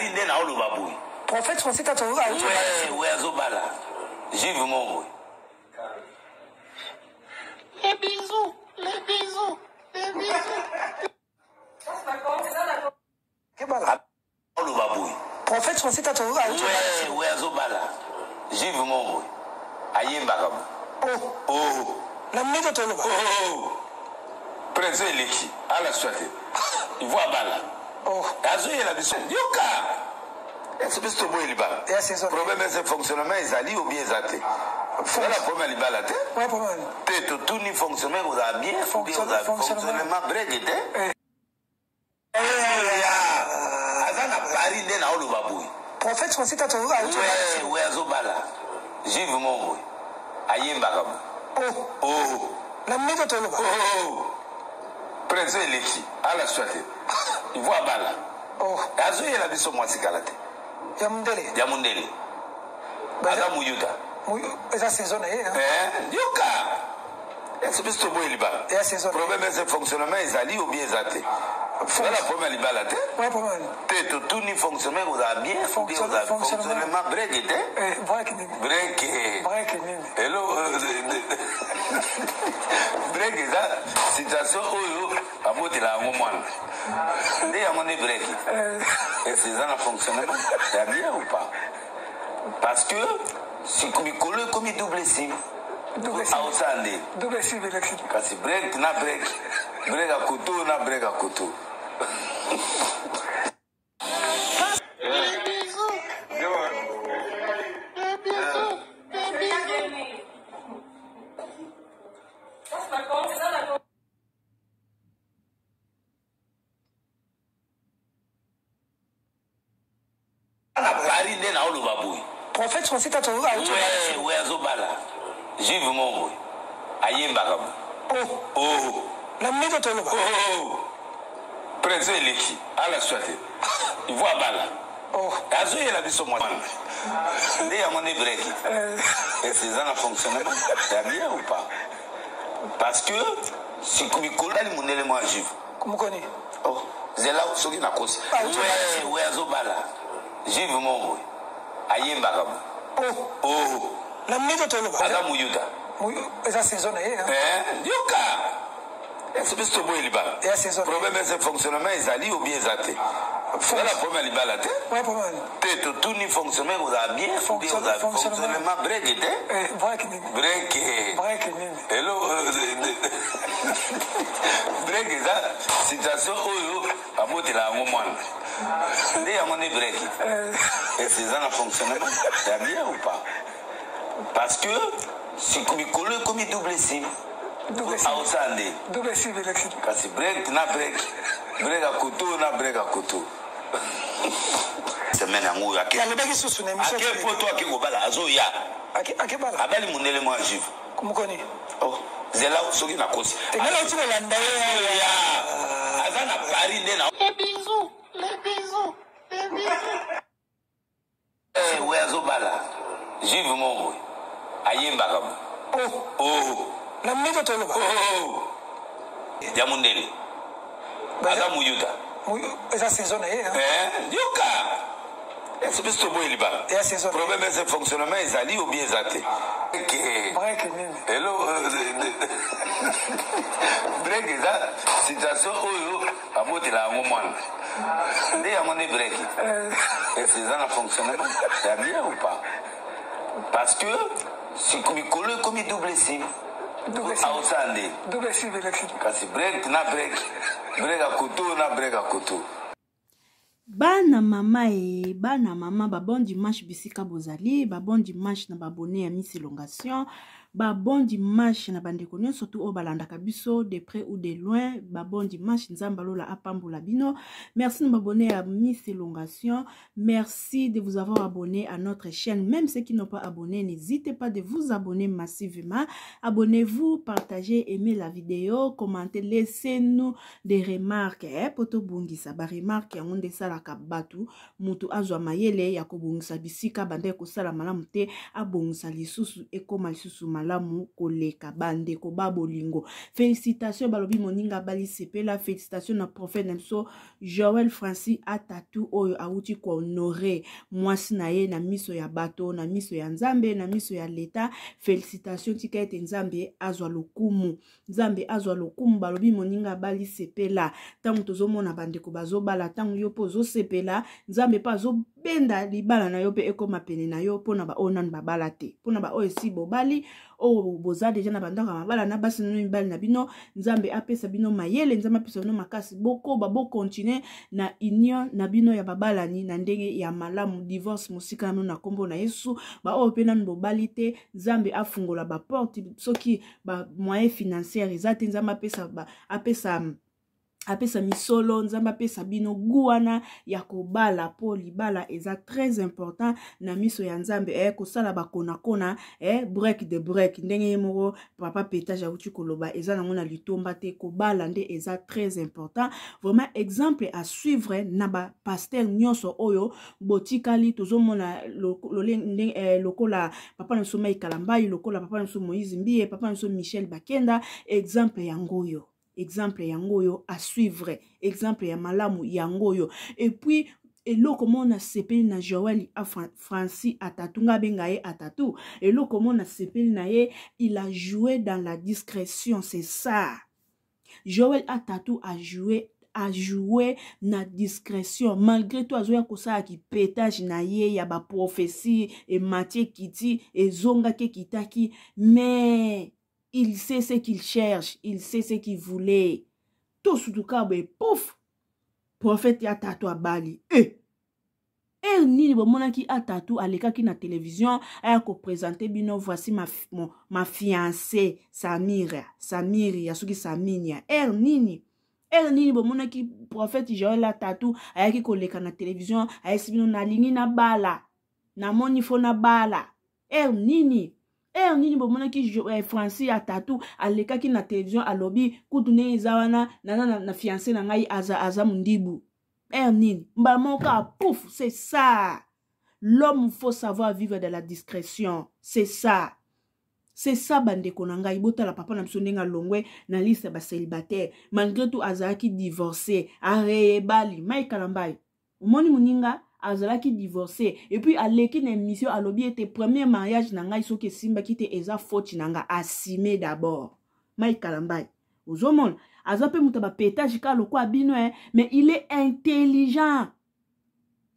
Paris nde na olo baboui. Prophète français t'a trouvé. Ouais, azobala. J'ai vu mon boy. Les bisous, les bisous, les bisous. Olo baboui. Prophète français t'a trouvé. Ouais, azobala. J'ai vu mon boy. Ayemba kabu. Oh. La minute de l'eau. Oh. Prince Eleki. À la soirée. Il voit bala. Oh. Azoye la biso. Yoka. Est-ce que c'est bon liba? Le problème c'est fonctionnement ils allient ou bien zaté. Voilà le problème liba là té. Ouais, problème. Té tout ni fonctionnement vous a bien fonctionnement break té. Azana Paris nde na olo baboui. Prophète français t'a trouvé. Ouais, azobala. J'ai vu mon boy. Ayemba kabu. Oh. La minute de l'eau. Oh. Prince Eleki. À la soirée. Il voit bala. Oh. Azoye la biso mwasi kalate. Yamundele. Aza muyuta. Esa saison Yoka. Est-ce que c'est bon liba? Le problème c'est fonctionnement ils allient ou bien zaté. Voilà le problème liba là té. Ouais, problème. Té tout ni fonctionnement vous a bien fonctionnement break té. Break. Hello. Break ça situation oyo abote la ngomwana. Ndé yamone break. Et c'est ça le fonctionnement. Ça bien ou pas? Parce que si Mikolo comme double sim. Double sim élection. Kasi break na break. Break à couteau na break à couteau. Paris nde na olo baboui. Prophète français t'a trouvé. Ouais, azobala. J'ai vu mon boy. Ayemba kabu. Oh. La minute de l'eau. Oh. Prince Eleki. À la soirée. Il voit bala. Oh. Azoye la biso mwasi. Ndé yamone break. Et c'est ça le fonctionnement. Ça bien ou pas? Parce que si Mikolo ali munele moi juve. Comment connais? Oh. Zela soki na kosi. Ouais, azobala. J'ai vu mon boy. Ayemba kabu. Oh. La minute de l'eau. Aza muyuta. Esa saison Yoka. Est-ce que c'est bon liba? Le problème c'est fonctionnement ils allient ou bien zaté. Voilà le problème liba là té. Ouais, problème. Té tout ni fonctionnement vous a bien fonctionnement break té. Break. Hello. Break ça situation oyo abote la ngomwana. Ndé yamone break. Et c'est ça le fonctionnement. Ça bien ou pas? Parce que si Mikolo comme double sim. Double sim élection. Kasi break na break. Break à couteau na break à couteau. Semaine à mourir. À quel point toi qui gobala azoya? À quel bala? Abali munele moi juve. Comment connais? Oh. Zela soki na kosi. Tu me l'as Azana Paris nde na. Les bisous, les bisous, les bisous. Ouais, azobala. J'ai vu mon boy. Ayemba kabu. Oh. La minute de l'eau. Oh. Yamundele. Aza muyuta. Esa saison Yoka. Est-ce que c'est bon liba? Le problème c'est fonctionnement ils allient ou bien zaté. Hello. Break ça situation oyo abote la ngomwana. Ndé yamone break. Et c'est ça le fonctionnement. Ça bien ou pas? Parce que si Mikolo comme double sim. Double sim élection. Kasi break na break. Break à couteau na break à couteau. Bana mama ba bon dimanche bisika bozali, ba bon dimanche na babone ya Miss Elongation, ba bon dimanche na bandeko nyonso surtout o balandaka biso de près ou de loin, ba bon dimanche nzamba lola apambola bino. Merci de m'abonner à Miss Elongation, merci de vous avoir abonné à notre chaîne. Même ceux qui n'ont pas abonné, n'hésitez pas de vous abonner massivement. Abonnez-vous, partagez, aimez la vidéo, commentez, laissez-nous des remarques. Poto bungisa ba remarque ya ngonde sala kabatu mutu azwa mayele ya kobungisa bisika bande ko sala malamu te abongisa lisusu ekoma lisusu malamu koleka bandeko babolingo. Félicitations balobi moninga bali sepela. Félicitations na prophète Nemso Joël Francis Atatu oyo auti ko honorer mwasi na ye na miso ya bato na miso ya nzambe na miso ya leta. Félicitations tika ete nzambe azwa lokumu. Nzambe azwa lokumu balobi moninga bali sepela. Tangu tozomona bandeko bazobala tangu yo pozo sepela nzambe pa zo benda libala na yo pe ekoma pene na yo pona ba onan babala te pona ba oyo si bobali o boza deja na bandaka mabala na basi no mibali na bino nzambe apesa bino mayele nzambe apesa bino makasi boko babo continuer na union na bino ya babalani na ndenge ya malamu divorce musika na kombo na Yesu ba oyo pe nanu bobali te nzambe afungola ba porte soki ba moyen financier ezate nzambe apesa misolo nzamba apesa bino guana ya kobala po libala eza très important na miso ya nzambe kosala bakona break de break ndenge moko papa pétage auti koloba eza nango na litomba te kobala nde eza très important vraiment exemple à suivre na ba pasteur nyonso oyo botikali tozomona lokola papa na Somai Kalambai lokola papa na Moïse Mbie papa na Michel Bakenda exemple yangoyo exemple yangoyo à suivre exemple ya malamu yangoyo et puis eloko mona sepeli na Joël Francis Atatu nga bengaye Atatu eloko mona sepeli na ye il a joué dans la discrétion c'est ça Joël Atatu a joué na discrétion malgré tout azoya kosala ki pétage na ye ya ba prophétie et Matthieu kiti et zonga ke kitaki mais il sait ce qu'il cherche, il sait ce qu'il voulait. Tout surtout pouf, prophète Atatu abali. Nini bomona ki Atatu aleka ki na télévision aya ko présenter bino voici ma fiancée Samiri yasuki Saminia. Nini bomona ki prophète Joël Atatu aya ki koleka na télévision aya sibino na lingi na bala na moni fo na bala. Nini bomona ki Francis Atatu aleka ki na télévision alobi kutune ezawana na fiancé na ngai aza mundibu. Nini mbamoka pouf c'est ça. L'homme faut savoir vivre de la discrétion. C'est ça bandeko na ngai botala papa na msondenga longwe na liste ba célibataire malgré tout azaki divorcé arebali Mai Kalambai umoni muninga azalaki divorcé et puis aleki na émission alobi ete premier mariage na ngai soki simba kite eza faute nanga assumé d'abord Mai Kalambai ozomona azape mutaba pétage ka loko abino mais il est intelligent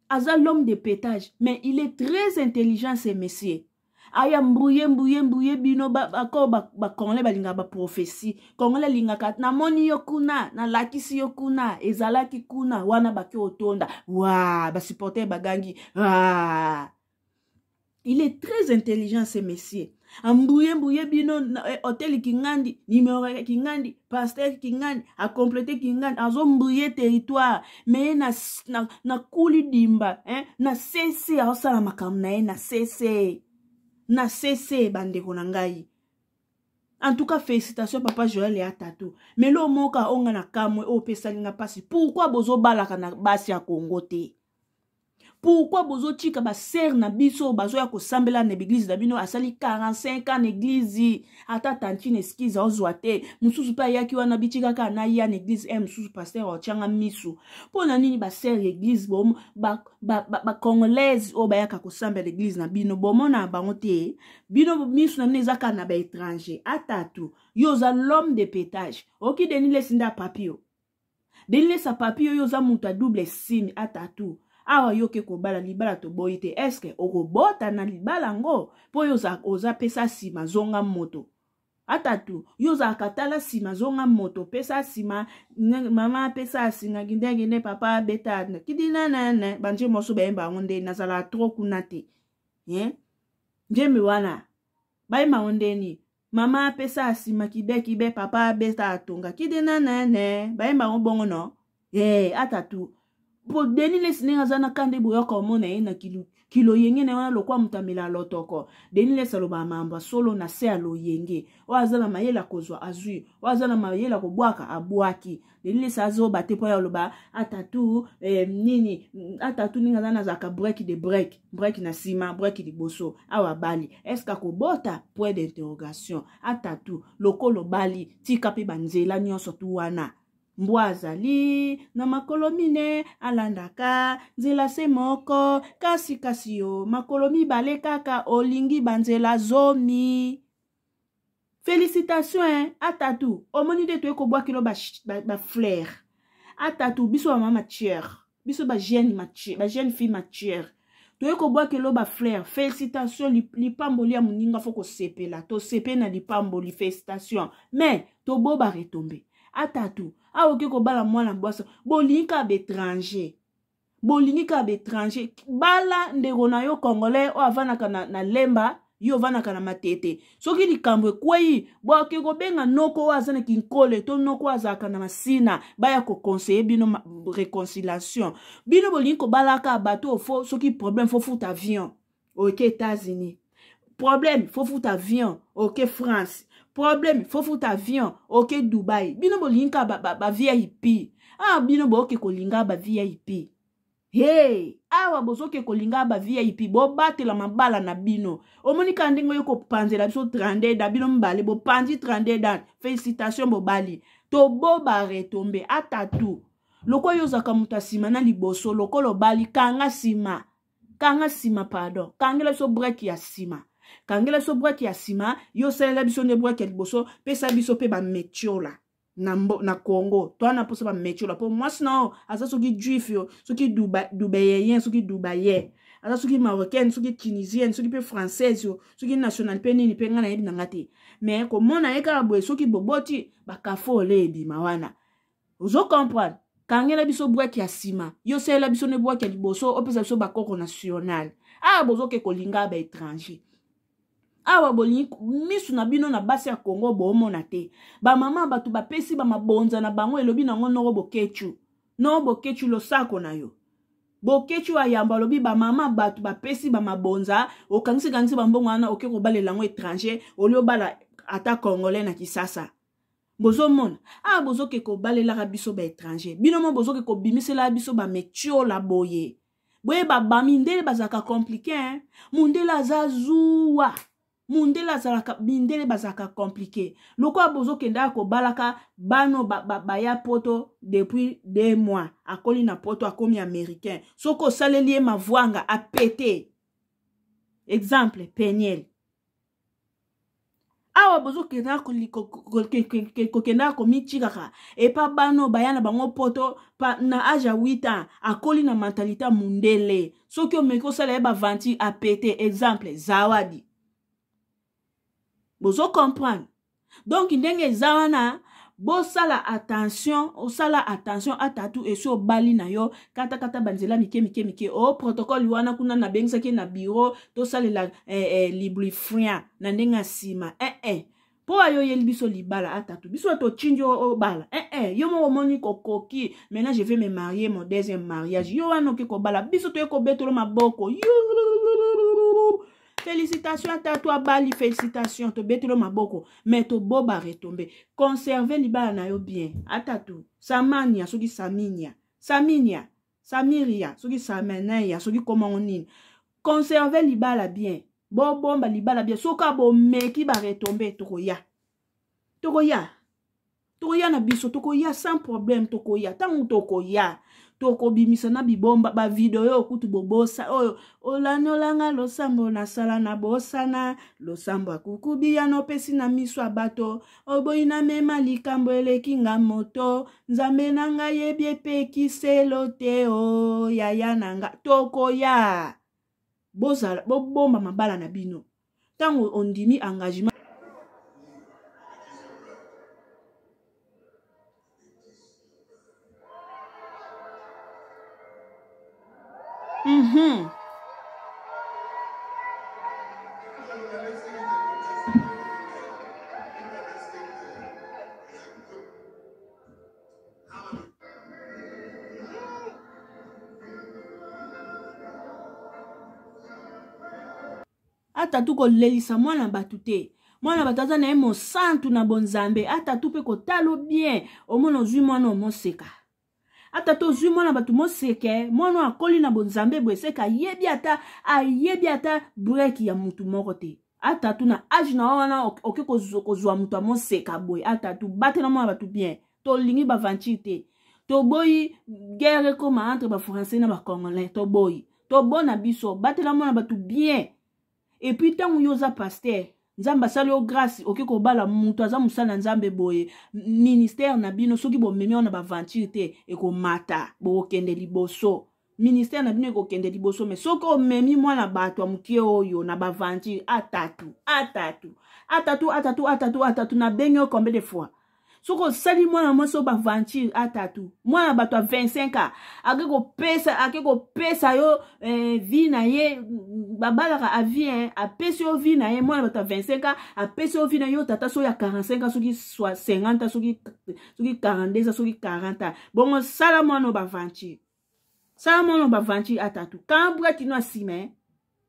aza l'homme de pétage mais il est très intelligent ce monsieur aya mbouye bino ba kongole balinga ba prophétie kongole linga na moni yokuna na lakisi yokuna ezalaki kuna wana baki otonda wa ba supporter bagangi il est très intelligent ce monsieur ambouye bino hôtel kingandi numéro kingandi pasteur kingandi a compléter kingandi azo mbouye territoire mais na kuli dimba na cesse osala makam na cesse bandeko na ngai. En tout cas félicitations papa Joël et Atatu mais lo moka onga na kamwe o pesalinga pasi pourquoi bozo balaka na basi ya Congo te pourquoi bozo tika ba ser na biso bazo ya kosambela na église da bino asali 45 ans na église ata tantine skiza ozwate mususu pa yaki wana bitika ka na ya na église mususu pasteur ochanga misu pona nini ba ser église bom ba congolaise o ba yaka kosambela église na bino bomona bango te bino misu na mneza ka na ba étranger Atatu yoza l'homme de pétage oki denile sinda papio denile sa papio yoza muta double signe Atatu awa yoke kobala libala to boite eske okobota na libala ngo po yoza oza pesa sima zonga moto Atatu yoza katala sima zonga moto pesa sima mama pesa sima ginde papa beta kidina nana banje moso bemba onde nazala trop kunate njemi wana baima onde ni mama pesa sima kibe papa beta atonga kidina nana baima bongo no Atatu po deni le sinenga zana kande boyo komona na kilo yenge na wana lokwa mutamela lotoko denile saloba mambo solo na se alo yenge wazana mayela kozwa azui wazana mayela kobwaka abwaki denile sazo bate po ya loba atatu nini atatu ninga zana zaka break na sima break di boso awa bali eska ko bota point d'interrogation atatu lokolo bali tika pe banzela nyonso tu wana mbwazali na makolo mine alandaka nzela se moko kasi yo makolo mibale kaka olingi banzela zomi. Félicitations atatu omoni de to ekobwakilo ba fleur atatu biso ba mama matière biso ba jeune fille matière to ekobwakilo ba fleur. Félicitations lipamboli ya muninga foko sepela to sepe na lipamboli félicitations mais to bo ba retomber atatu aoke kobala mwana bwasa bolinga bétranger bala ndeko na yo congolais o avanaka na lemba yo vanaka na matete soki likambo ekwei boke kobenga noko azana kinkole to noko azaka na masina baya ko conseiller bino réconciliation bino bolingi kobalaka bato ofo soki problème fo futa avion ok États-Unis problème fo futa avion ok France problème faut foutre avion ok Dubaï bino bolinga ba VIP bino boke kolinga ba VIP hey awa bozoke kolinga ba VIP bo batela mabala na bino omonika ndingo yoko panzela biso 32 da bino mbale bo panzi 32 dan félicitations bo bali to bo ba retomber atatu loko yozaka mutasima na liboso loko lo bali kanga sima pardon kangela biso break ya sima kangela so break ya sima yo sala biso ne break ya liboso pesa biso pe ba metiola na Congo to na posa ba metiola po moi sinon asa soki juif yo soki dubayen soki dubaye asa soki marocaine soki tunisienne soki pe française yo soki national pe nini pe ngana yebi ngate mais ko mona eka boye soki boboti ba kafo le bi mawana ozo comprendre kangela biso break ya sima yo sala biso ne break ya liboso opesa biso ba koko national bozo ke kolinga ba étranger awa bolingi misu na bino na basi ya Congo bomona te ba mama batu bapesi ba mabonza na bango elobi nango noko bokechu lo sako na yo bokechu ayamba lobi ba mama batu bapesi ba mabonza okangisi bambongo wana oke kobalela ngo étranger olio bala ata congolais na Kisasa bozo mona bozo ke kobalela biso ba étranger bino mo bozo ke kobimisela biso ba metio la boye ba mindele bazaka compliqué mundela zazuwa mundela zalaka mindele bazaka compliqué loko abozo kenda ko balaka bano baya poto depuis 2 mois akoli na poto akomi américain soko salelier mavwanga a pété exemple Peniel bozo kenda ko kenda ko michikaka et pa bano bayana bango poto pa na âge 8 ans akoli na mentalité mundele soki omeko sala ba vanti a pété exemple Zawadi bozo comprendre donc ndenge zawana bo sala attention atatu eso bali na yo kata banzela mike protocole wana kuna na bengsaki na bureau to salela librefrien na ndenga sima po ayo yeli biso libala atatu biso to chinjo o bala yo mo moni kokoki maintenant je vais me marier mon deuxième mariage yo wana ke ko bala biso to ko betolo maboko félicitations à toi bali félicitations to betelo maboko mais to boba retomber conserver libala na yo bien atatu samania soki samiria soki samenaya soki comment nini conserver libala bien bomba libala bien soka bo meki ba retomber tokoya na biso tokoya sans problème tokoya tangu tokoya toko bimisa na bibomba ba video yo kutu bobosa oyo olanga losambo na sala na bosana losambo akukubia no pesi na miso abato oboina mema likambo eleki nga moto nzambe nanga yebi epekiselo te o yaya nanga tokoya bozala bobomba mabala na bino tango ondimi engagement atatu kolelisa mwana batu te mwana batu aza na ye mosantu na bonzambe atatu mpe kotalo bien omona ozwi mwana omoseka atatu ozwi mwana batu moseke mwana akoli na bonzambe bweseka ayebi ata break ya mutu moko te atatu na age na wana oke kozwa mutu amoseka boye atatu batela mwana batu bien tolingi bavantir te toboyi guerre koma entre bafrançais na bacongolais toboyi tobona biso batela mwana batu bien et puis ntango yo oza paster nzambe asali yo grâce oke kobala mutu aza mosala nzambe boye ministère na bino soki bomemi wana bavanture te ekomata bokende liboso ministère na bino ekokende liboso me soki omemi mwana bato ya mokie oyo na bavanture atatu na bengi yo combien de fois soki osali mwana mwasi oyo bavanture atatu mwana bato ya 25 ake kopesa yo vi na ye babalaka avie apesi yo vi na ye mwana bato ya 25 apesi yo vi na yo tata soki ya 45 soki 50 soki 42 soki 40 bongo sala mwana oyo bavanture atatu kambwa tino asime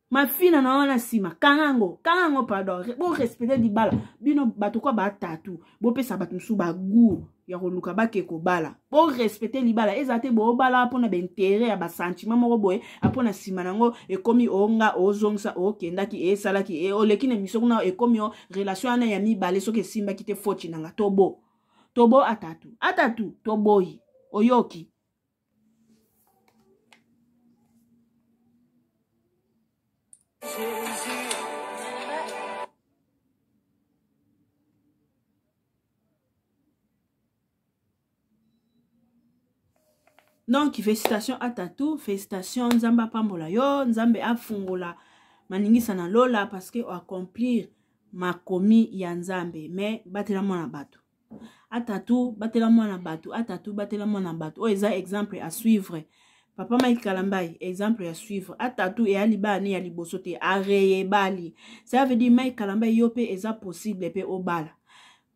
mafina na wana sima kangango pardon bo respecter libala bino bato kwa batatu bo pesa bato musu bagu ya koluka bake kobala bo respecter libala ezate bo bala apona bentere ya basentiment moko boye apona sima nango ekomi onga ozongsa okendaki esalaki oleki na miso kuna ekomi relation ana ya mibale soki simba kite foti nanga tobo atatu toboyi oyoki donc félicitations atatu félicitations nzambe apambola yo nzambe afungola maningisa na lola parce que accomplir makomi ya nzambe mais batela mwana bato atatu batela mwana bato oyo eza exemple à suivre papa Mike Kalambai exemple à suivre atatu e alibani ya liboso te areye bali ça veut dire Mike Kalambai yo pe eza possible pe obala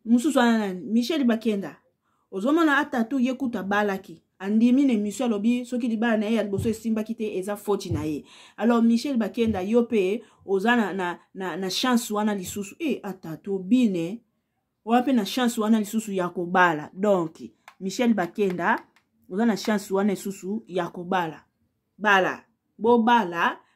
mususu ana Michel Bakenda ozomona atatu yekuta balaki andimi ne mission lobi soki libala na ye ya liboso esimba kite eza foti na ye alors Michel Bakenda yo pe ozana na chance wana lisusu atatu bine wape na chance wana lisusu ya kobala donc Michel Bakenda oza na chance wana lisusu ya kobala bala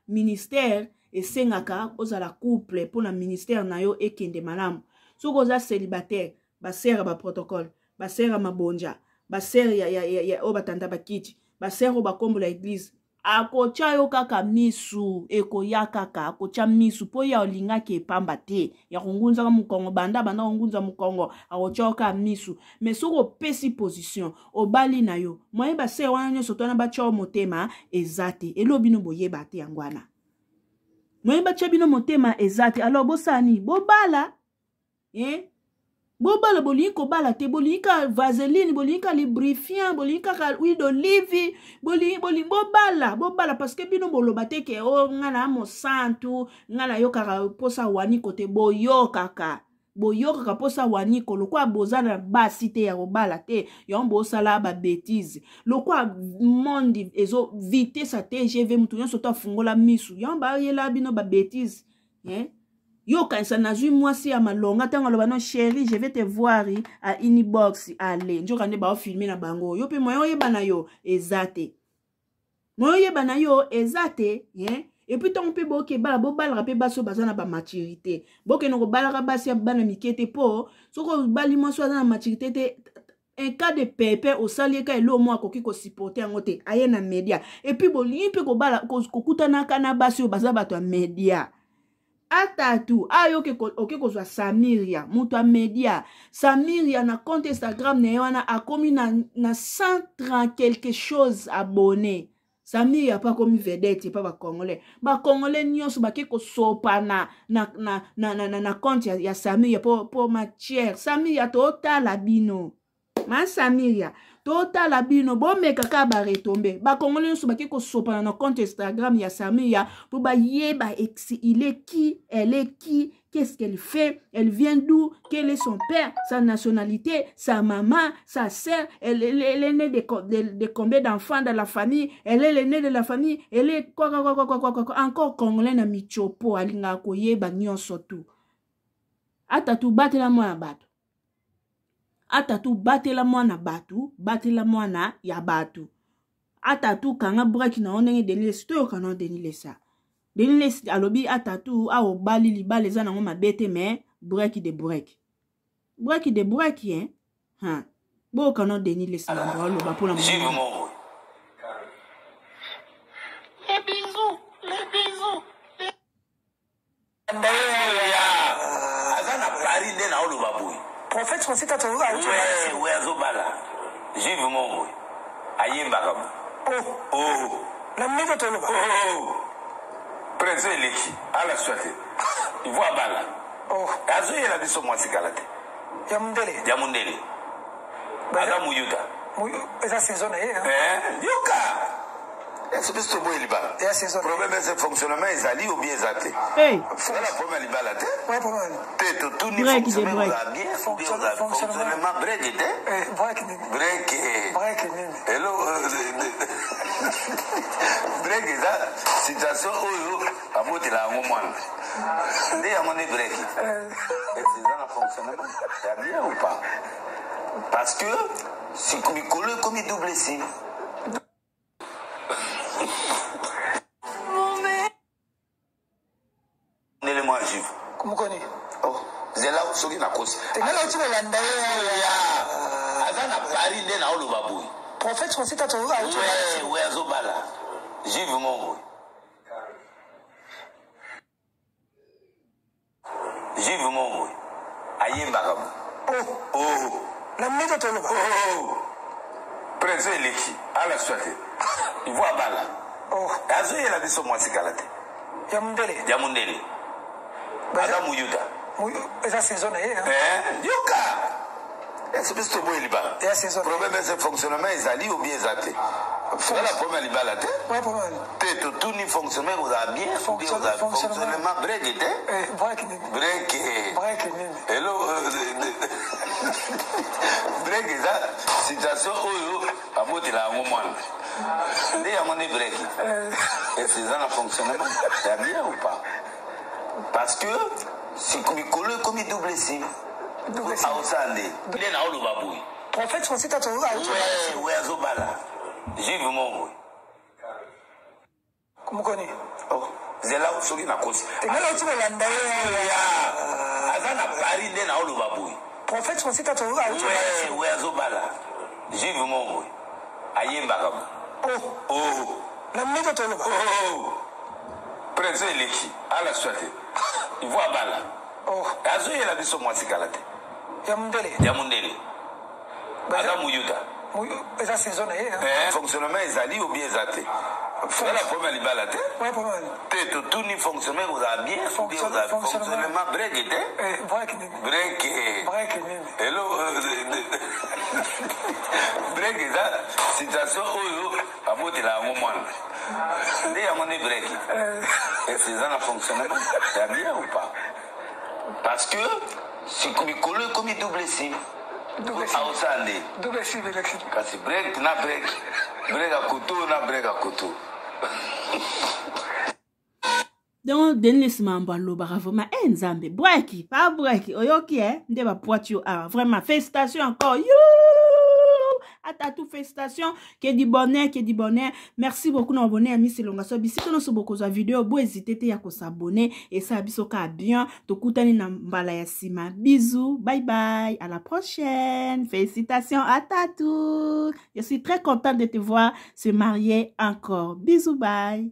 ministère esengaka ozala couple pona ministère na yo ekende malamu soko oza célibataire basera ba protocole basera mabonja basera ya obatanda bakiti basera bakombola église akocha yo kaka misu ekoya kaka akocha misu po ya olingaki epamba te ya kongunza mukongo banda kongunza mukongo akocha ka misu mais soko pesi position obali na yo moye basera wana nyoso tona bacha motema ezate elobino boyeba te yangwana moye bacha bino motema ezate alors bosani bobala bobala bolinko bala te bolinka vaseline bolinka lubrifiant bolinka huile d'olive bobala parce que bino boloba te ke ngana mo santu ngana yo kaka posa wani kote boyokaka posa wani ko lokwa bozana basi te ya kobala te yombo sala ba bêtise lokwa monde ezo vitesse TGV mutu nyonso to afungola misu yomba yela bino ba bêtise yo kanisa nazui mwasi ya malonga tango loba no chérie je vais te voir à inbox allez njoka nde ba filmer na bango yo pe moyo yeba na yo ezate et puis tant pe boke bala bobala pe baso bazana ba maturité boke no bala basi ya bana mikete po soko bali mwaso azana maturité te un cas de pépé au sali ka elo mo akoki ko supporter yango te aye na media et puis bolimpe ko bala ko kutana kana basi o baza bato ya media atatu ayo oke kozwa Samiria mutu a media Samiria na compte Instagram na wana akomi na 130 quelque chose abonné Samiria pas comme vedette pas ba congolais nyonso ba ke ko sopa na compte ya Samiria pour matière Samiria to tala bino ma Samiria totala bino bomeka ka ba retomber ba congolais nyonso baki kosopa na compte Instagram ya Sami ya pour ba yeba il est qui, elle est qui, qu'est-ce qu'elle fait, elle vient d'où, quel est son père, sa nationalité, sa maman, sa sœur, elle est née de combien d'enfants dans la famille, elle est l'aînée de la famille, elle est quoi, encore congolais na michopo alinga koyeba nyonso tu. Ata tu batela mwana batu. Ata tu batela mwana batu, batela mwana ya batu. Ata tu kanga break na onenge denile, to kana denile sa. Denile alobi ata tu a obali libale za nango mabete mais break de break. Break de break hein. Ha. Bo kana denile sa na lo ba pour la Les bisous, les bisous. Prophète Francis a toujours arrêté. Ouais, Azobala. J'ai vu mon mot. Aïe Mbagabou. Oh. La minute de Toloba. Oh. Prince Eliki. À la soirée. Il voit Bala. Oh. Azo il a dit son mois sikalate. Yamundele. Adam Muyuta. Esa saison est. Yoka. Est-ce que c'est bon il va? Le problème c'est le fonctionnement ils allient ou bien zaté. Hey. C'est la première il va la tête. Ouais, problème. Tête tout ni fonctionnement bien fonctionnement break était. Break. Hello. Break ça situation où amoti la ngomwana. Ndé amone break. C'est dans le fonctionnement. C'est bien ou pas? Parce que si comme il colle comme il double signe. L'élément juif. Comment connaît? Oh, c'est là où ce na cause. T'es là où tu vas l'anda. Azana Paris n'est là où le babou. Prophète Francis a toujours arrêté. Ouais, Azobala. Juif mon. Juif mon. Aïe Mbagabou. Oh. La minute de Toloba. Oh. Prince Eliki. À la soirée. Il voit Bala. Oh. Azo il a dit son mois sikalate. Yamundele. Adam Muyuta. Esa saison est. Yoka. Est-ce que c'est bon il va? Le problème c'est le fonctionnement ils allient ou bien zaté. C'est la première il va la tête. Ouais, problème. Tête tout ni fonctionnement vous a bien fonctionnement break était. Break. Hello. Break ça situation où amoti la ngomwana. Ndé amone break. Et c'est dans le fonctionnement. C'est bien ou pas? Parce que si comme il colle comme il double signe. Il est là où le babou. Prophète Francis a toujours arrêté. Ouais, Azobala. J'ai vu mon mot. Comment connaît? Oh, c'est là où ce qui n'a cause. T'es là où tu vas l'anda. Azana Paris n'est là où le babou. Prophète Francis a toujours arrêté. Ouais, Azobala. J'ai vu mon mot. Aïe Mbagabou. Oh. La minute de Toloba. Oh. Prince Eliki. À la soirée. Il voit Bala. Oh. Azo il a dit son mois sikalate. Yamundele. Adam Muyuta. Esa saison est. Fonctionnement ils allient ou bien zaté. C'est la première il va la tête. Ouais, problème. Tête tout ni fonctionnement vous a bien fonctionnement break était. Break. Hello. Break ça situation où amoti la ngomwana. Ndé amone break. Et c'est dans le fonctionnement. C'est bien ou pas? Parce que si comme il colle comme il double signe. Double signe. Kasi break na break. Break à couteau na break à couteau. Donc Dennis Mambalo vraiment nzambe break pas break oyoki nde ba poitio vraiment félicitations encore. À tout félicitations, que du bonheur. Merci beaucoup d'abonner à Miss Elongaso. Si vous avez beaucoup de vidéos, vous n'hésitez pas à s'abonner et ça bisoka bien. Tokutani na mbala ya sima. Bisous, bye bye, à la prochaine. Félicitations à Tatou. Je suis très contente de te voir se marier encore. Bisous, bye.